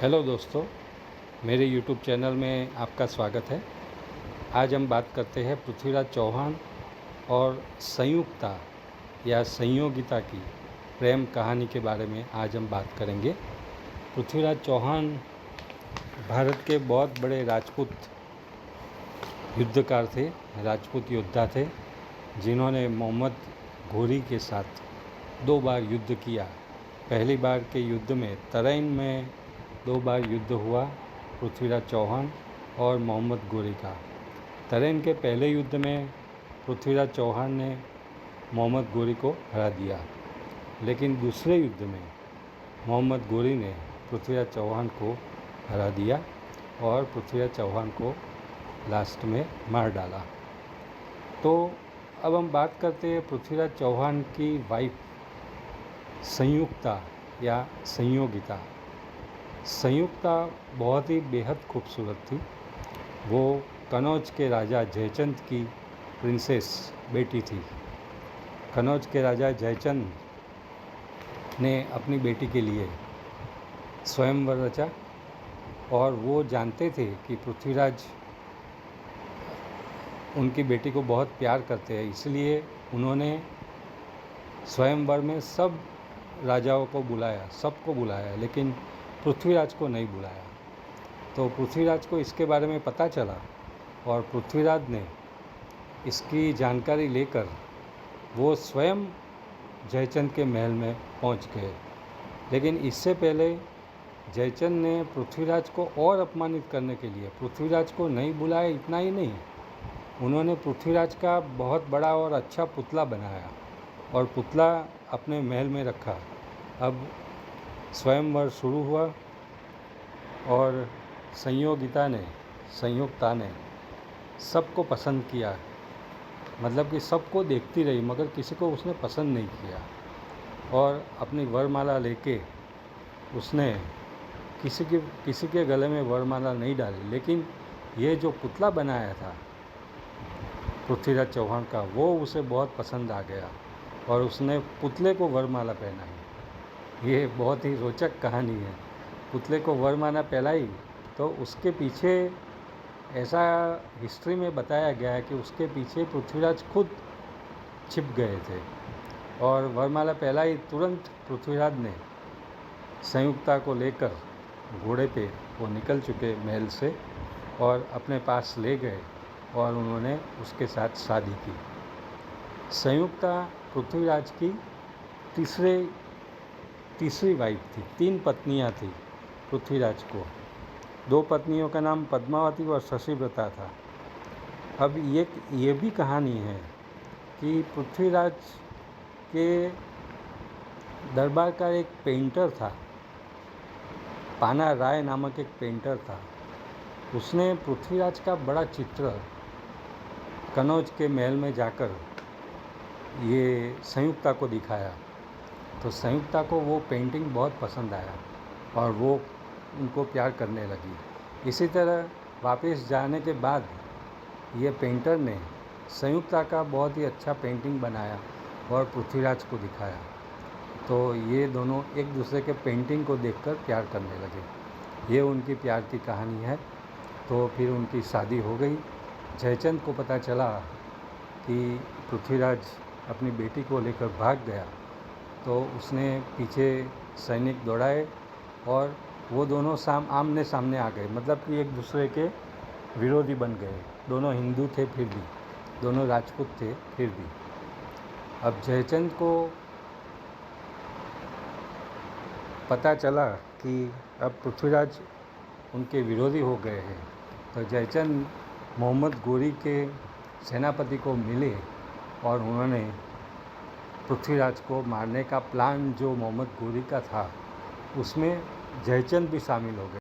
Hello दोस्तों, मेरे YouTube channel में आपका स्वागत है। आज हम बात करते हैं पृथ्वीराज चौहान और संयुक्ता या संयोगिता की प्रेम कहानी के बारे में आज हम बात करेंगे। पृथ्वीराज चौहान भारत के बहुत बड़े राजपूत युद्धकार थे, राजपूत योद्धा थे, जिन्होंने मोहम्मद घोरी के साथ 2 बार युद्ध किया। पहली बार के युद्ध में तराइन में 2 बार युद्ध हुआ पृथ्वीराज चौहान और मोहम्मद घोरी का। तराइन के पहले युद्ध में पृथ्वीराज चौहान ने मोहम्मद घोरी को हरा दिया, लेकिन दूसरे युद्ध में मोहम्मद घोरी ने पृथ्वीराज चौहान को हरा दिया और पृथ्वीराज चौहान को लास्ट में मार डाला। तो अब हम बात करते हैं पृथ्वीराज चौहान की वाइफ संयुक्ता या संयोगिता। संयुक्ता बहुत ही बेहद खूबसूरत थी। वो कन्नौज के राजा जयचंद की प्रिंसेस बेटी थी। कन्नौज के राजा जयचंद ने अपनी बेटी के लिए स्वयंवर रचा और वो जानते थे कि पृथ्वीराज उनकी बेटी को बहुत प्यार करते हैं, इसलिए उन्होंने स्वयंवर में सब राजाओं को बुलाया, सबको बुलाया, लेकिन पृथ्वीराज को नहीं बुलाया। तो पृथ्वीराज को इसके बारे में पता चला और पृथ्वीराज ने इसकी जानकारी लेकर वो स्वयं जयचंद के महल में पहुंच गए। लेकिन इससे पहले जयचंद ने पृथ्वीराज को और अपमानित करने के लिए पृथ्वीराज को नहीं बुलाया। इतना ही नहीं, उन्होंने पृथ्वीराज का बहुत बड़ा और अच्छा पुतला बनाया और पुतला अपने महल में रखा। अब स्वयंवर शुरू हुआ और संयुक्ता ने सबको पसंद किया, मतलब कि सबको देखती रही, मगर किसी को उसने पसंद नहीं किया। और अपनी वरमाला लेके उसने किसी के गले में वरमाला नहीं डाली, लेकिन ये जो पुतला बनाया था पृथ्वीराज चौहान का, वो उसे बहुत पसंद आ गया और उसने पुतले को वरमाला पहनाई। ये बहुत ही रोचक कहानी है। पुतले को वरमाला पहनाई तो उसके पीछे ऐसा हिस्ट्री में बताया गया है कि उसके पीछे पृथ्वीराज खुद छिप गए थे और वरमाला पहनाई तुरंत पृथ्वीराज ने संयुक्ता को लेकर घोड़े पे वो निकल चुके महल से और अपने पास ले गए और उन्होंने उसके साथ शादी की। संयुक्ता पृथ्वीराज की तीसरी वाइफ थी। 3 पत्नियां थी पृथ्वीराज को। 2 पत्नियों का नाम पद्मावती और शशिव्रता था। अब ये भी कहानी है कि पृथ्वीराज के दरबार का एक पेंटर था, पाना राय नामक एक पेंटर था। उसने पृथ्वीराज का बड़ा चित्र कन्नौज के महल में जाकर ये संयुक्ता को दिखाया। तो संयुक्ता को वो पेंटिंग बहुत पसंद आया और वो उनको प्यार करने लगी। इसी तरह वापस जाने के बाद ये पेंटर ने संयुक्ता का बहुत ही अच्छा पेंटिंग बनाया और पृथ्वीराज को दिखाया। तो ये दोनों एक दूसरे के पेंटिंग को देखकर प्यार करने लगे। ये उनकी प्यार की कहानी है। तो फिर उनकी शादी हो गई। जयचंद को पता चला कि पृथ्वीराज अपनी बेटी को लेकर भाग गया, तो उसने पीछे सैनिक दौड़ाए और वो दोनों आमने सामने आ गए, मतलब कि एक दूसरे के विरोधी बन गए। दोनों हिंदू थे, फिर भी दोनों राजपूत थे, फिर भी। अब जयचंद को पता चला कि अब पृथ्वीराज उनके विरोधी हो गए हैं, तो जयचंद मोहम्मद घोरी के सेनापति को मिले और उन्होंने पृथ्वीराज को मारने का प्लान जो मोहम्मद घोरी का था, उसमें जयचंद भी शामिल हो गए।